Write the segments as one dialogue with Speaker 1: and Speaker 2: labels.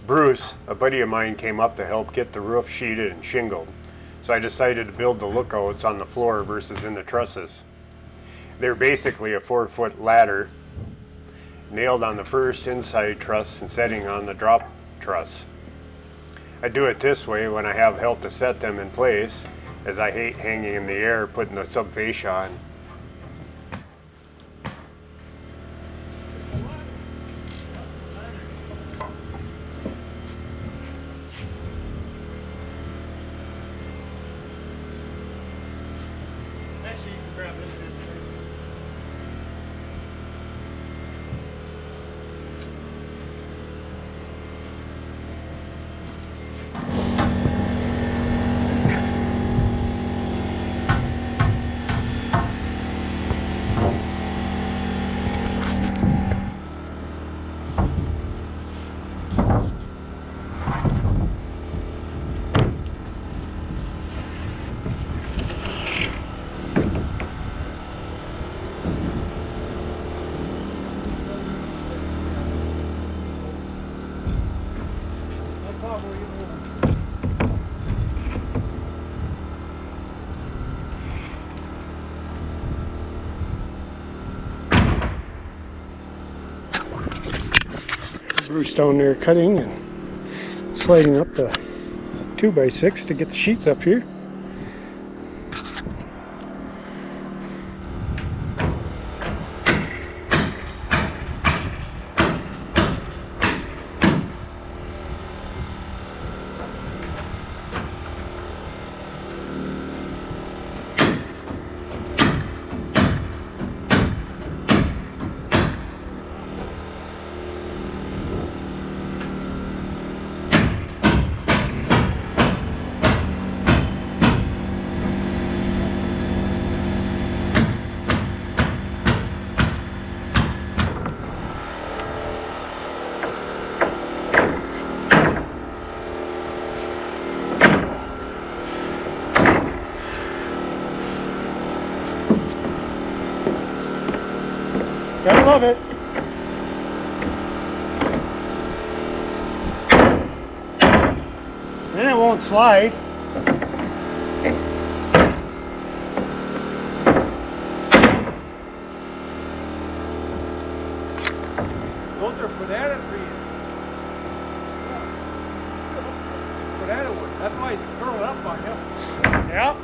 Speaker 1: Bruce, a buddy of mine, came up to help get the roof sheeted and shingled, so I decided to build the lookouts on the floor versus in the trusses. They're basically a 4-foot ladder nailed on the first inside truss and setting on the drop truss. I do it this way when I have help to set them in place, as I hate hanging in the air putting the subfascia on.
Speaker 2: Actually, you can grab this in.
Speaker 3: Bruce down there cutting and sliding up the 2x6 to get the sheets up here. Gotta love it. Then it won't slide.
Speaker 2: Those are banana trees. Banana wood. That's why it's curled up on him.
Speaker 3: Yep.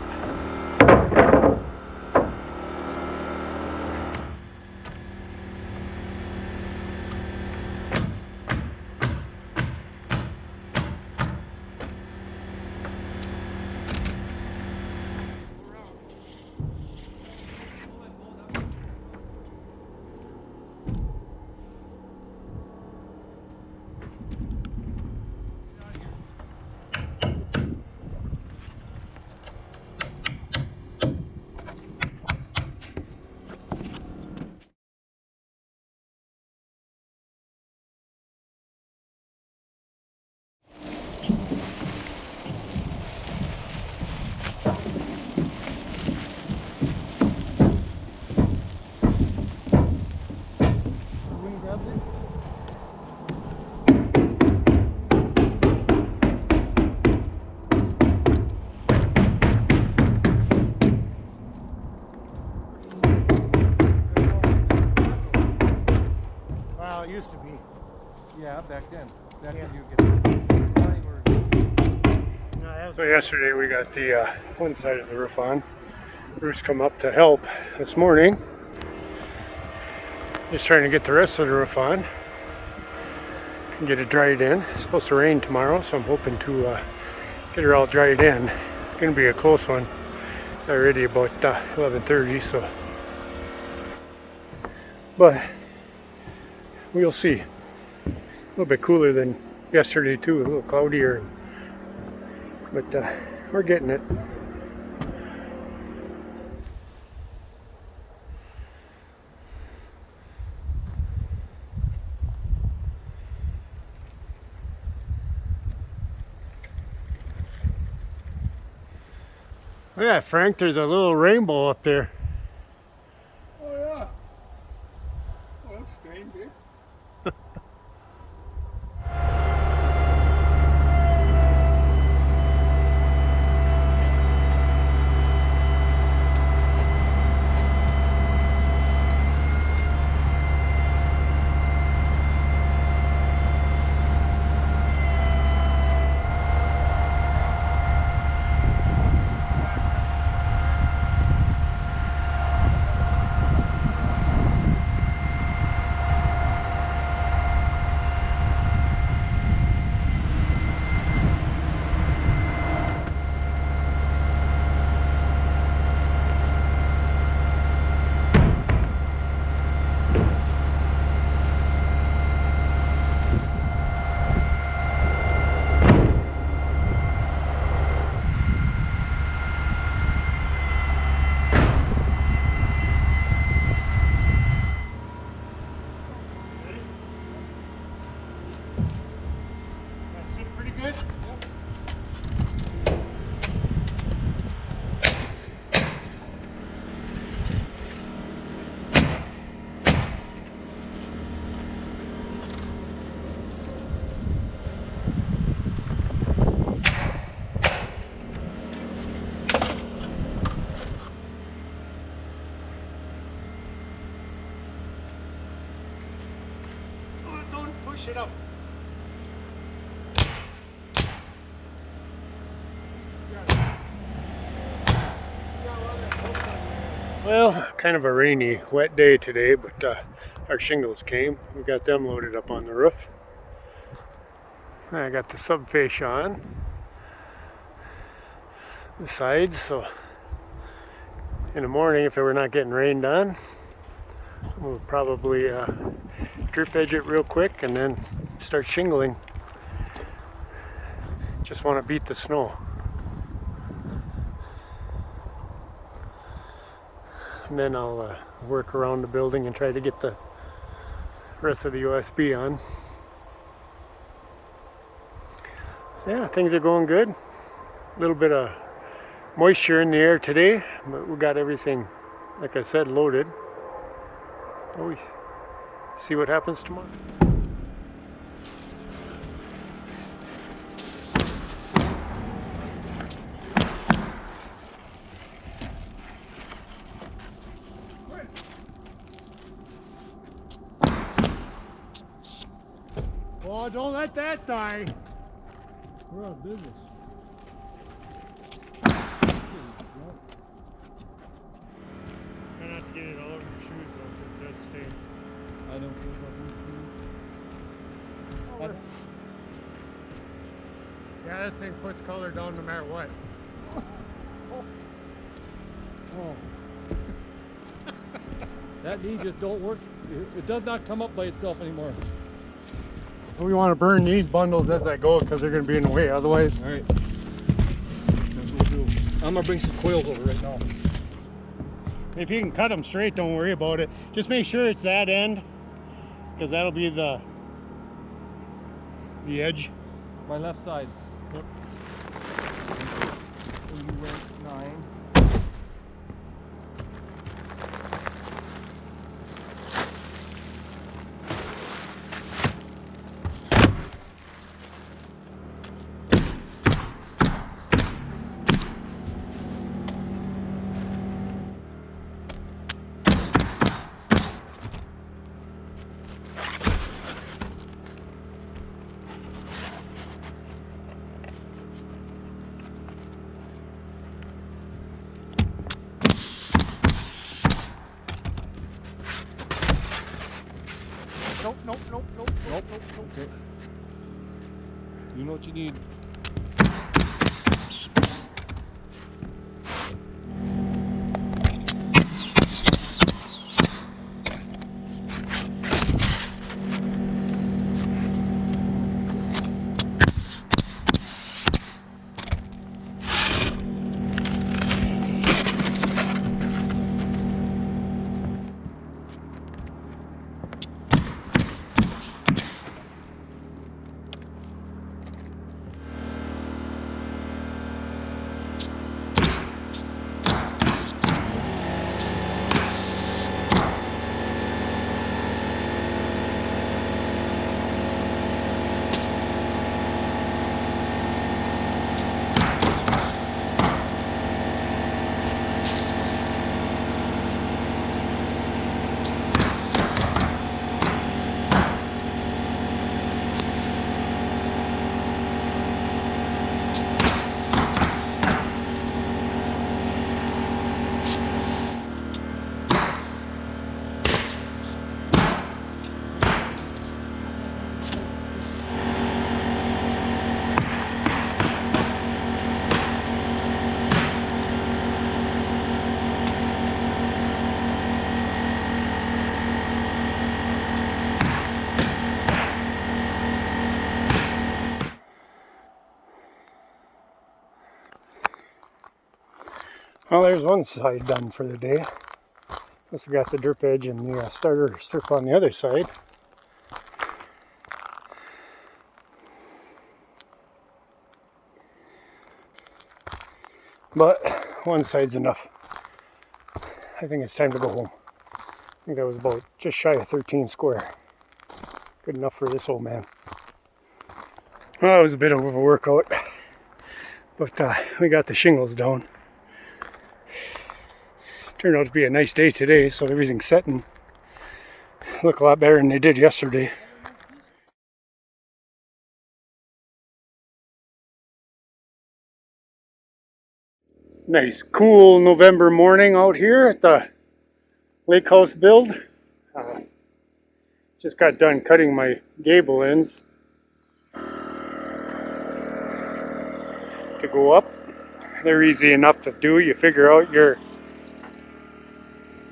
Speaker 3: Well, it used to be.
Speaker 2: Yeah, back then. Back
Speaker 3: Yeah.
Speaker 2: when you get running or
Speaker 3: So yesterday we got the one side of the roof on. Bruce come up to help this morning. Just trying to get the rest of the roof on and get it dried in. It's supposed to rain tomorrow, so I'm hoping to get her all dried in. It's going to be a close one. It's already about 11:30, so. But we'll see. A little bit cooler than yesterday too, a little cloudier. But we're getting it. Look at that, Frank, there's a little rainbow up there.
Speaker 2: Oh, yeah. Oh, that's strange, eh?
Speaker 3: finish it up. Well, kind of a rainy, wet day today, but our shingles came. We got them loaded up on the roof. I got the subfascia on the sides, so in the morning, if it were not getting rained on, we'll probably drip edge it real quick and then start shingling. Just want to beat the snow. And then I'll work around the building and try to get the rest of the USB on. So yeah, things are going good. A little bit of moisture in the air today, but we got everything, like I said, loaded. Always see what happens tomorrow. Oh, don't let that die.
Speaker 2: We're out of business.
Speaker 3: Try not to get it all over your shoes though, because it does stain.
Speaker 2: I don't care about these.
Speaker 3: Yeah, this thing puts color down no matter what.
Speaker 2: Oh. That knee just don't work. It does not come up by itself anymore.
Speaker 3: We want to burn these bundles as I go because they're going to be in the way otherwise.
Speaker 2: All right. That's what we'll do. I'm gonna bring some coils over right now.
Speaker 3: If you can cut them straight, don't worry about it. Just make sure it's that end, because that'll be the edge.
Speaker 2: My left side.
Speaker 3: Yep.
Speaker 2: And you went 9. Nope. Okay. You know what you need.
Speaker 3: Well, there's one side done for the day. Plus we got the drip edge and the starter strip on the other side. But one side's enough. I think it's time to go home. I think that was about just shy of 13 square. Good enough for this old man. Well, it was a bit of a workout. But we got the shingles down. Turned out to be a nice day today, so everything's setting. Look a lot better than they did yesterday. Nice cool November morning out here at the lake house build. Just got done cutting my gable ends to go up. They're easy enough to do. You figure out your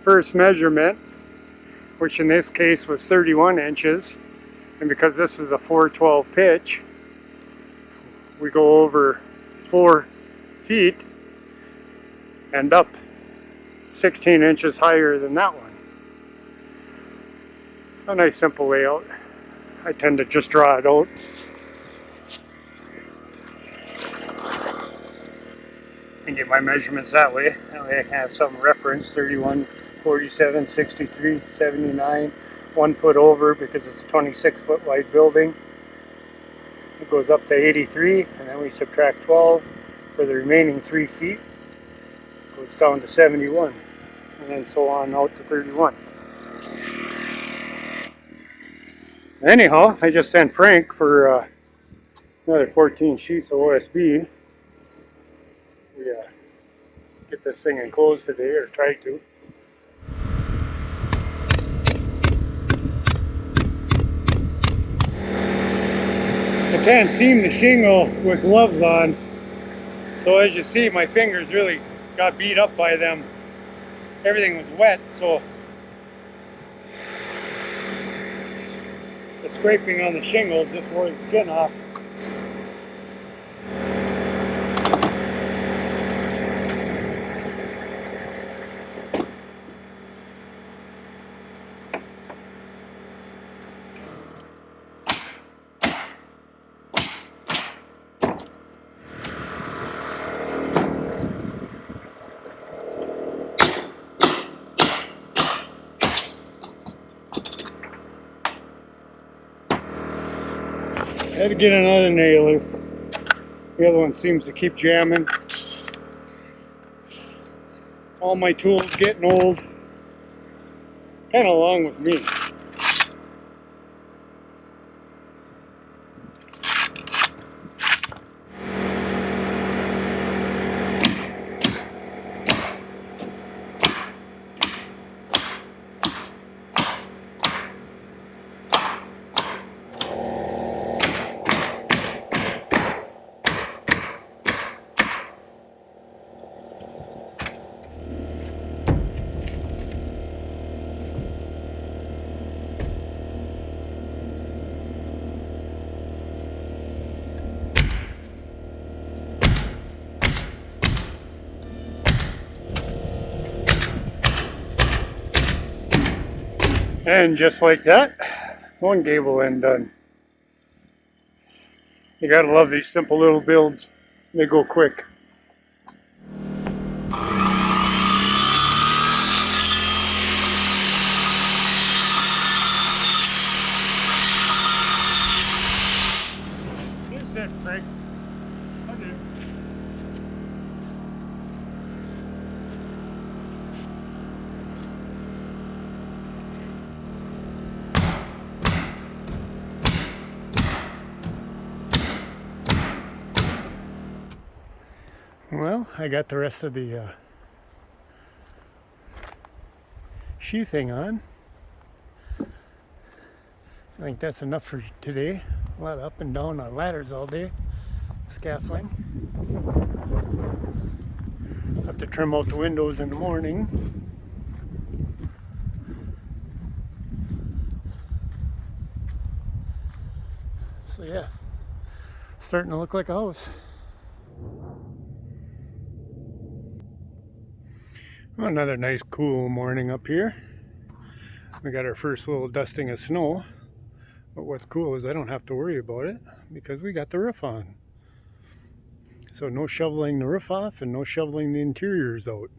Speaker 3: first measurement, which in this case was 31 inches. And because this is a 412 pitch, we go over 4 feet and up 16 inches higher than that one. A nice simple layout. I tend to just draw it out. And get my measurements that way. That way I have some reference, 31, 47, 63, 79, 1 foot over because it's a 26 foot wide building. It goes up to 83 and then we subtract 12 for the remaining 3 feet. It goes down to 71 and then so on out to 31. Anyhow, I just sent Frank for another 14 sheets of OSB. We get this thing enclosed today, or try to. I can't seam the shingle with gloves on, so as you see, my fingers really got beat up by them. Everything was wet, so the scraping on the shingles just wore the skin off. I had to get another nailer. The other one seems to keep jamming. All my tools getting old. Kind of along with me. And just like that, one gable end done. You gotta love these simple little builds. They go quick. You said, Frank. I did. Well, I got the rest of the sheathing on. I think that's enough for today. A lot of up and down on ladders all day. Scaffolding. Have to trim out the windows in the morning. So yeah, starting to look like a house. Well, another nice cool morning up here. We got our first little dusting of snow. But what's cool is I don't have to worry about it because we got the roof on. So no shoveling the roof off and no shoveling the interiors out.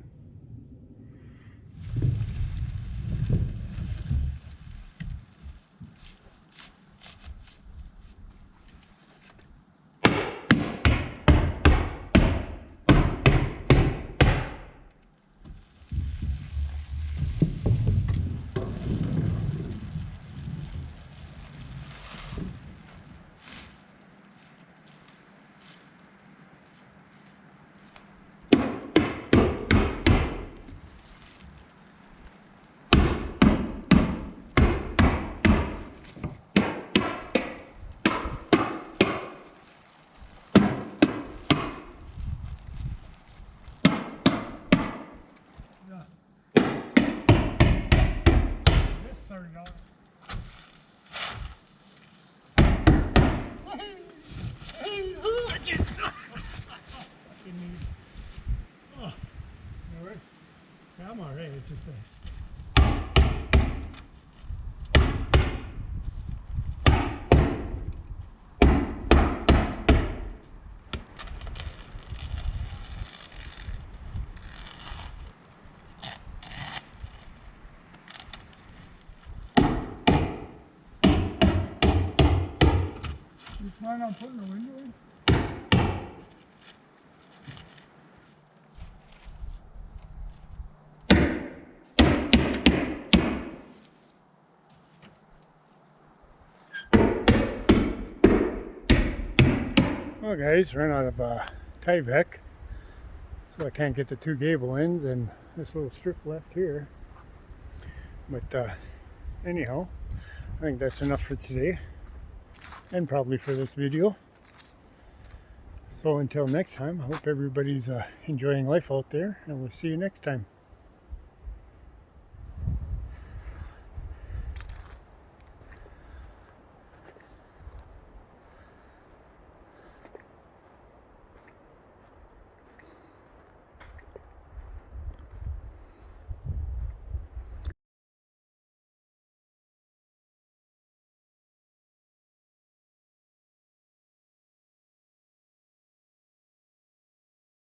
Speaker 3: is this?
Speaker 2: You plan on putting a window in?
Speaker 3: Well guys, ran out of Tyvek, so I can't get the two gable ends and this little strip left here. But anyhow, I think that's enough for today, and probably for this video. So until next time, I hope everybody's enjoying life out there, and we'll see you next time.